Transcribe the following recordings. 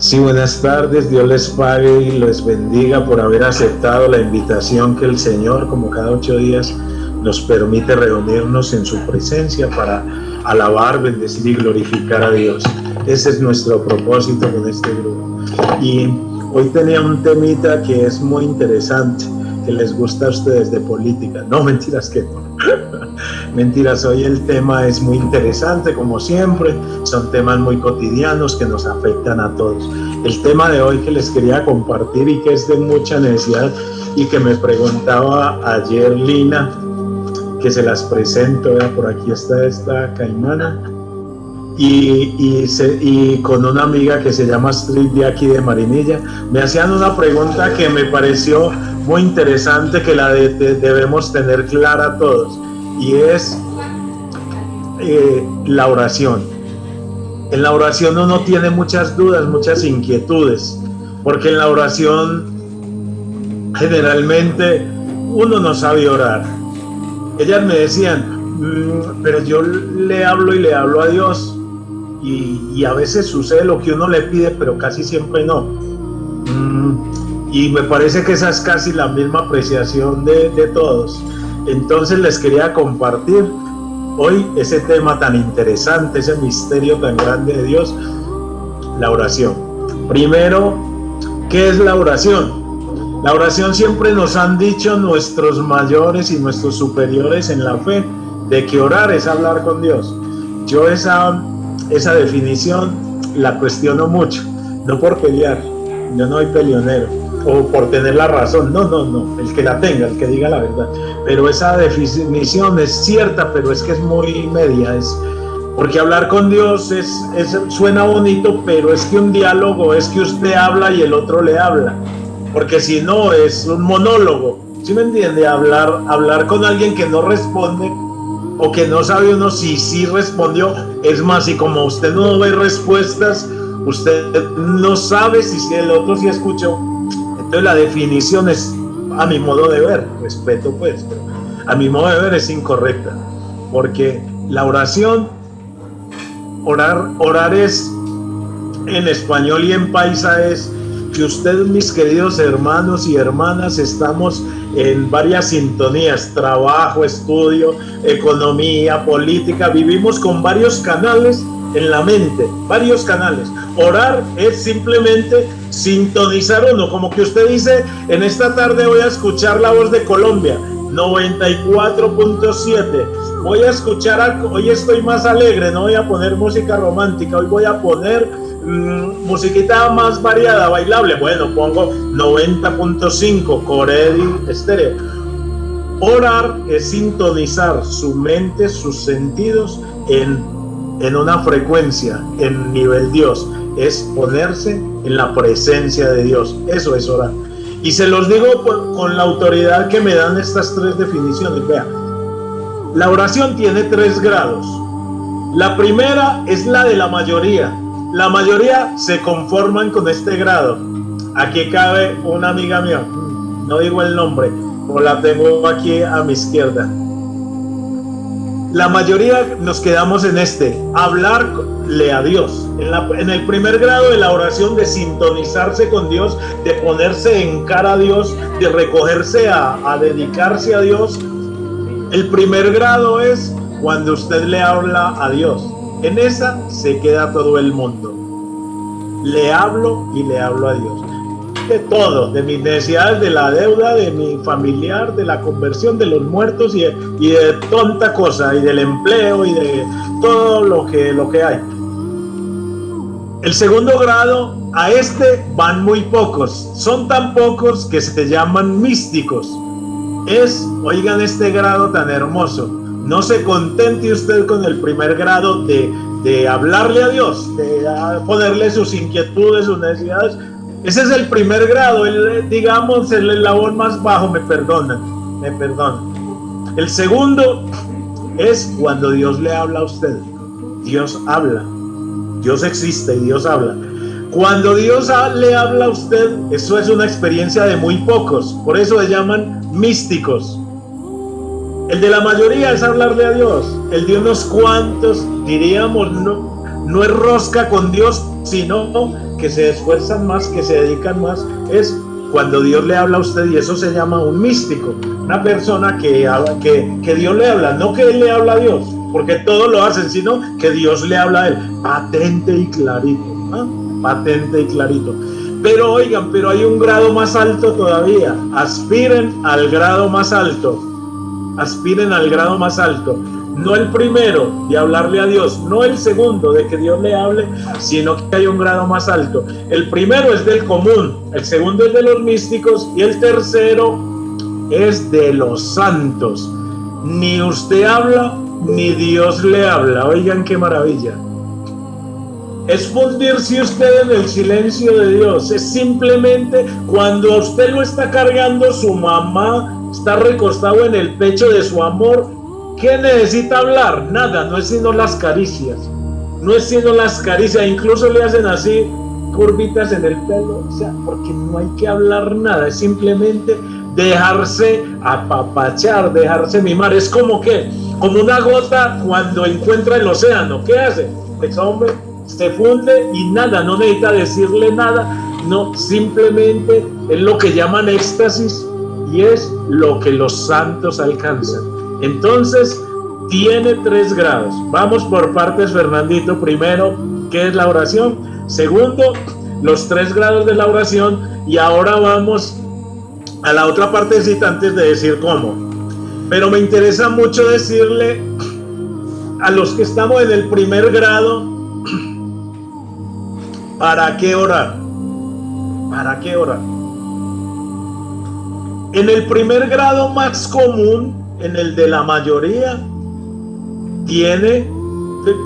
Sí, buenas tardes, Dios les pague y les bendiga por haber aceptado la invitación que el Señor, como cada 8 días, nos permite reunirnos en su presencia para alabar, bendecir y glorificar a Dios. Ese es nuestro propósito con este grupo. Y hoy tenía un temita que es muy interesante, que les gusta a ustedes, de política. No, mentiras, que no. Mentiras, hoy el tema es muy interesante, como siempre. Son temas muy cotidianos que nos afectan a todos. El tema de hoy que les quería compartir y que es de mucha necesidad y que me preguntaba ayer Lina, que se las presento, por aquí está esta caimana, y con una amiga que se llama Astrid de aquí de Marinilla, me hacían una pregunta que me pareció muy interesante, que la debemos tener clara todos, y es la oración. En la oración uno tiene muchas dudas, muchas inquietudes, porque en la oración generalmente uno no sabe orar. Ellas me decían, pero yo le hablo y le hablo a Dios, y a veces sucede lo que uno le pide, pero casi siempre no. Y me parece que esa es casi la misma apreciación de todos. Entonces les quería compartir hoy ese tema tan interesante, ese misterio tan grande de Dios, la oración. Primero, ¿qué es la oración? La oración, siempre nos han dicho nuestros mayores y nuestros superiores en la fe, de que orar es hablar con Dios. Yo esa definición la cuestiono mucho, no por pelear, yo no soy peleonero, o por tener la razón, no, el que la tenga, el que diga la verdad, pero esa definición es cierta, pero es que es muy media, porque hablar con Dios suena bonito, pero es que un diálogo es que usted habla y el otro le habla, porque si no es un monólogo, ¿sí me entiende? Hablar con alguien que no responde, o que no sabe uno si sí respondió. Es más, y como usted no ve respuestas, usted no sabe si el otro sí escuchó. Entonces la definición es, a mi modo de ver, respeto pues, pero a mi modo de ver es incorrecta, porque la oración, orar es, en español y en paisa, es que ustedes, mis queridos hermanos y hermanas, estamos en varias sintonías: trabajo, estudio, economía, política, vivimos con varios canales en la mente, varios canales. Orar es simplemente sintonizar uno, como que usted dice, en esta tarde voy a escuchar La Voz de Colombia 94.7, voy a escuchar, hoy estoy más alegre, no voy a poner música romántica, hoy voy a poner musiquita más variada, bailable, bueno, pongo 90.5 Coredi Estéreo. Orar es sintonizar su mente, sus sentidos en una frecuencia, en nivel Dios, es ponerse en la presencia de Dios. Eso es orar, y se los digo con la autoridad que me dan estas 3 definiciones. Vea, la oración tiene 3 grados. La primera es la de la mayoría. La mayoría se conforman con este grado. Aquí cabe una amiga mía, no digo el nombre, o la tengo aquí a mi izquierda. La mayoría nos quedamos en hablarle a Dios. En el primer grado de la oración, de sintonizarse con Dios, de ponerse en cara a Dios, de recogerse a dedicarse a Dios. El primer grado es cuando usted le habla a Dios. En esa se queda todo el mundo. Le hablo y le hablo a Dios. De todo, de mis necesidades, de la deuda, de mi familiar, de la conversión, de los muertos y de tonta cosa, y del empleo y de todo lo que hay. El segundo grado, a van muy pocos. Son tan pocos que se llaman místicos. Oigan este grado tan hermoso. No se contente usted con el primer grado de hablarle a Dios, de ponerle sus inquietudes, sus necesidades. Ese es el primer grado, digamos el eslabón más bajo, me perdonan. El segundo es cuando Dios le habla a usted. Dios habla, Dios existe y Dios habla. Cuando Dios le habla a usted, eso es una experiencia de muy pocos, por eso se llaman místicos. El de la mayoría es hablarle a Dios. El de unos cuantos, diríamos, no es rosca con Dios, sino que se esfuerzan más, que se dedican más, es cuando Dios le habla a usted, y eso se llama un místico, una persona que Dios le habla, no que él le habla a Dios, porque todos lo hacen, sino que Dios le habla a él, patente y clarito, ¿no? Patente y clarito. Pero oigan, pero hay un grado más alto todavía, aspiren al grado más alto, aspiren al grado más alto. No el primero de hablarle a Dios, no el segundo de que Dios le hable, sino que hay un grado más alto. El primero es del común, el segundo es de los místicos y el tercero es de los santos. Ni usted habla, ni Dios le habla. Oigan qué maravilla. Es fundirse usted en el silencio de Dios. Es simplemente cuando a usted lo está cargando su mamá, está recostado en el pecho de su amor. ¿Qué necesita hablar? Nada, no es sino las caricias. No es sino las caricias. Incluso le hacen así curvitas en el pelo. O sea, porque no hay que hablar nada. Es simplemente dejarse apapachar, dejarse mimar. Es como que, como una gota cuando encuentra el océano. ¿Qué hace? Pues hombre, se funde y nada, no necesita decirle nada. No, simplemente es lo que llaman éxtasis y es lo que los santos alcanzan. Entonces, tiene 3 grados. Vamos por partes, Fernandito. Primero, ¿qué es la oración? Segundo, los 3 grados de la oración. Y ahora vamos a la otra partecita antes de decir cómo. Pero me interesa mucho decirle a los que estamos en el primer grado, ¿para qué orar? ¿Para qué orar? En el primer grado más común, en el de la mayoría, tiene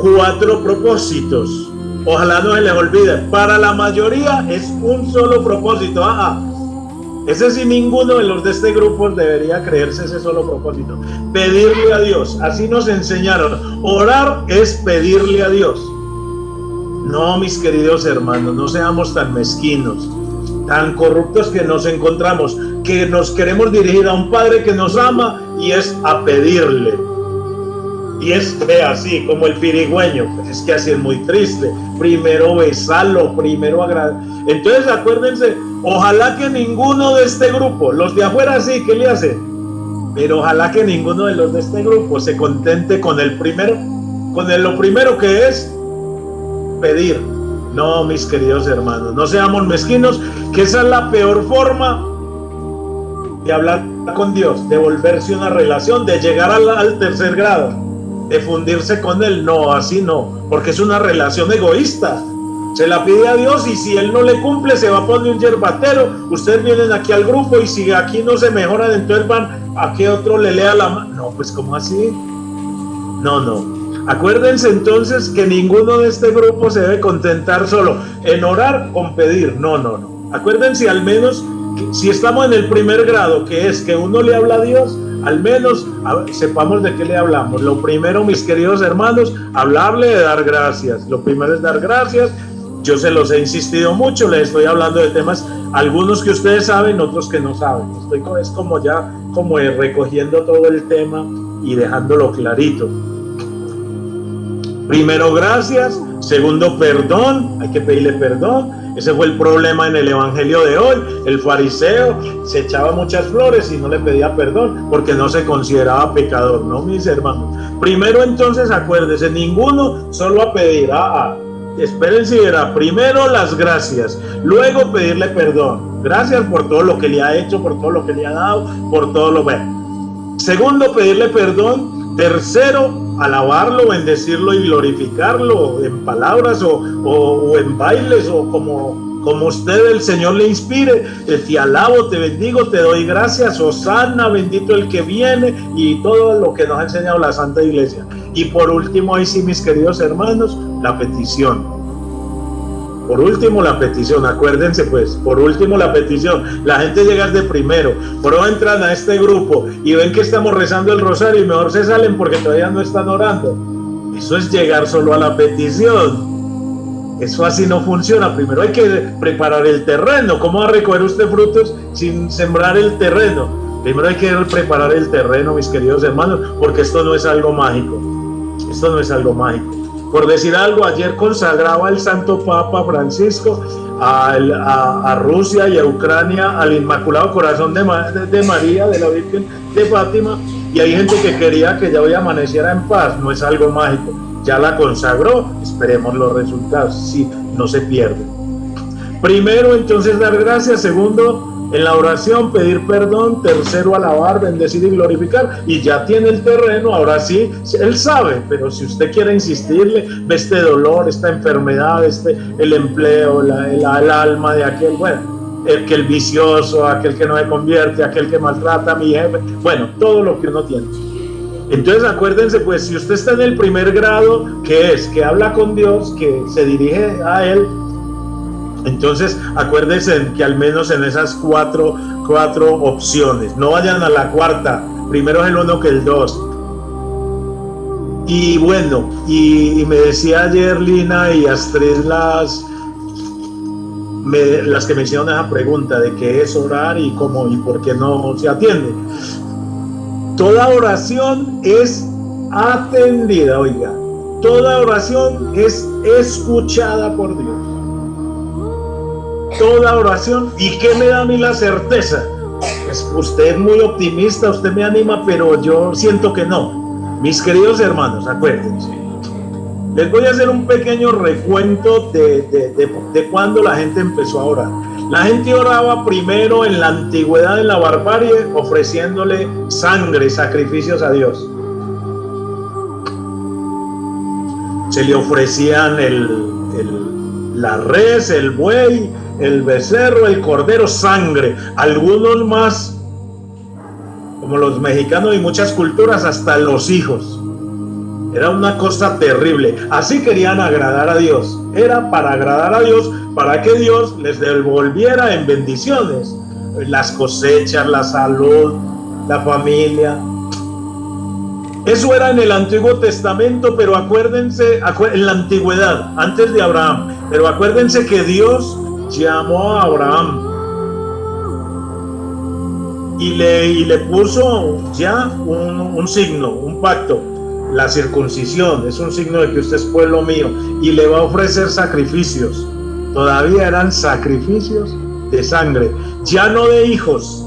4 propósitos. Ojalá no se les olvide. Para la mayoría es un solo propósito. Ese sí, ninguno de los de este grupo debería creerse ese solo propósito. Pedirle a Dios. Así nos enseñaron. Orar es pedirle a Dios. No, mis queridos hermanos, no seamos tan mezquinos, tan corruptos que nos encontramos, que nos queremos dirigir a un Padre que nos ama y es a pedirle. Y es que así, como el pirigüeño, pues es que así es muy triste. Primero besarlo, primero agradecer. Entonces acuérdense, ojalá que ninguno de este grupo, los de afuera sí, ¿qué le hacen? Pero ojalá que ninguno de los de este grupo se contente con el primero, lo primero que es pedir. No, mis queridos hermanos, no seamos mezquinos, que esa es la peor forma de hablar con Dios, de volverse una relación, de llegar al tercer grado, de fundirse con Él. No, así no, porque es una relación egoísta. Se la pide a Dios y si Él no le cumple, se va a poner un yerbatero. Ustedes vienen aquí al grupo y si aquí no se mejoran, entonces van a que otro le lea la mano. No, pues ¿cómo así? No. Acuérdense entonces que ninguno de este grupo se debe contentar solo en orar con pedir. No. Acuérdense al menos que si estamos en el primer grado, que es que uno le habla a Dios, al menos sepamos de qué le hablamos. Lo primero, mis queridos hermanos, hablarle de dar gracias. Lo primero es dar gracias. Yo se los he insistido mucho, les estoy hablando de temas, algunos que ustedes saben, otros que no saben. Es como ya recogiendo todo el tema y dejándolo clarito. Primero, gracias. Segundo, perdón. Hay que pedirle perdón. Ese fue el problema en el evangelio de hoy. El fariseo se echaba muchas flores y no le pedía perdón porque no se consideraba pecador, ¿no, mis hermanos? Primero, entonces, acuérdense, ninguno solo a pedir. Espérense y verá. Primero, las gracias. Luego, pedirle perdón. Gracias por todo lo que le ha hecho, por todo lo que le ha dado, por todo lo bueno. Segundo, pedirle perdón. Tercero, alabarlo, bendecirlo y glorificarlo en palabras o en bailes o como usted, el Señor, le inspire. Te alabo, te bendigo, te doy gracias, hosana, bendito el que viene, y todo lo que nos ha enseñado la Santa Iglesia. Y por último, ahí sí, mis queridos hermanos, la petición. Por último, la petición, acuérdense pues, por último la petición. La gente llega de primero, pero entran a este grupo y ven que estamos rezando el rosario y mejor se salen porque todavía no están orando. Eso es llegar solo a la petición. Eso así no funciona. Primero hay que preparar el terreno. ¿Cómo va a recoger usted frutos sin sembrar el terreno? Primero hay que preparar el terreno, mis queridos hermanos, porque esto no es algo mágico. Esto no es algo mágico. Por decir algo, ayer consagraba el Santo Papa Francisco a Rusia y a Ucrania al Inmaculado Corazón de María, de la Virgen de Fátima, y hay gente que quería que ya hoy amaneciera en paz. No es algo mágico, ya la consagró, esperemos los resultados, sí, no se pierde. Primero, entonces, dar gracias. Segundo, en la oración pedir perdón. Tercero, alabar, bendecir y glorificar. Y ya tiene el terreno, ahora sí, él sabe, pero si usted quiere insistirle, ve este dolor, esta enfermedad, el empleo, el alma de aquel, bueno, el vicioso, aquel que no se convierte, aquel que maltrata a mi jefe, bueno, todo lo que uno tiene. Entonces acuérdense, pues, si usted está en el primer grado, que es que habla con Dios, que se dirige a él, entonces acuérdense que al menos en esas cuatro opciones, no vayan a la cuarta, primero es el 1 que el 2. Y bueno, y me decía ayer Lina y Astrid las que me hicieron esa pregunta de qué es orar y cómo y por qué no se atiende. Toda oración es atendida, oiga, toda oración es escuchada por Dios. Toda oración. ¿Y qué me da a mí la certeza? Pues usted es muy optimista, usted me anima, pero yo siento que no. Mis queridos hermanos, acuérdense, les voy a hacer un pequeño recuento de cuando la gente empezó a orar. La gente oraba primero en la antigüedad, en la barbarie, ofreciéndole sangre, sacrificios a Dios. Se le ofrecían la res, el buey, el becerro, el cordero, sangre. Algunos más, como los mexicanos y muchas culturas, hasta los hijos. Era una cosa terrible. Así querían agradar a Dios. Era para agradar a Dios, para que Dios les devolviera en bendiciones las cosechas, la salud, la familia. Eso era en el Antiguo Testamento, pero acuérdense, en la antigüedad, antes de Abraham. Pero acuérdense que Dios llamó a Abraham y le puso ya un signo, un pacto. La circuncisión es un signo de que usted es pueblo mío, y le va a ofrecer sacrificios. Todavía eran sacrificios de sangre, ya no de hijos,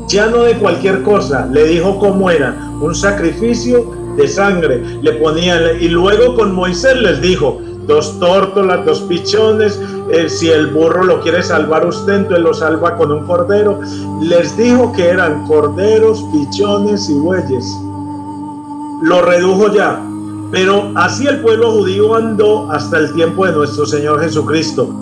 ya no de cualquier cosa. Le dijo cómo era, un sacrificio de sangre. Le ponían, y luego con Moisés les dijo: 2 tórtolas, 2 pichones, si el burro lo quiere salvar usted, entonces lo salva con un cordero. Les dijo que eran corderos, pichones y bueyes. Lo redujo ya, pero así el pueblo judío andó hasta el tiempo de nuestro Señor Jesucristo.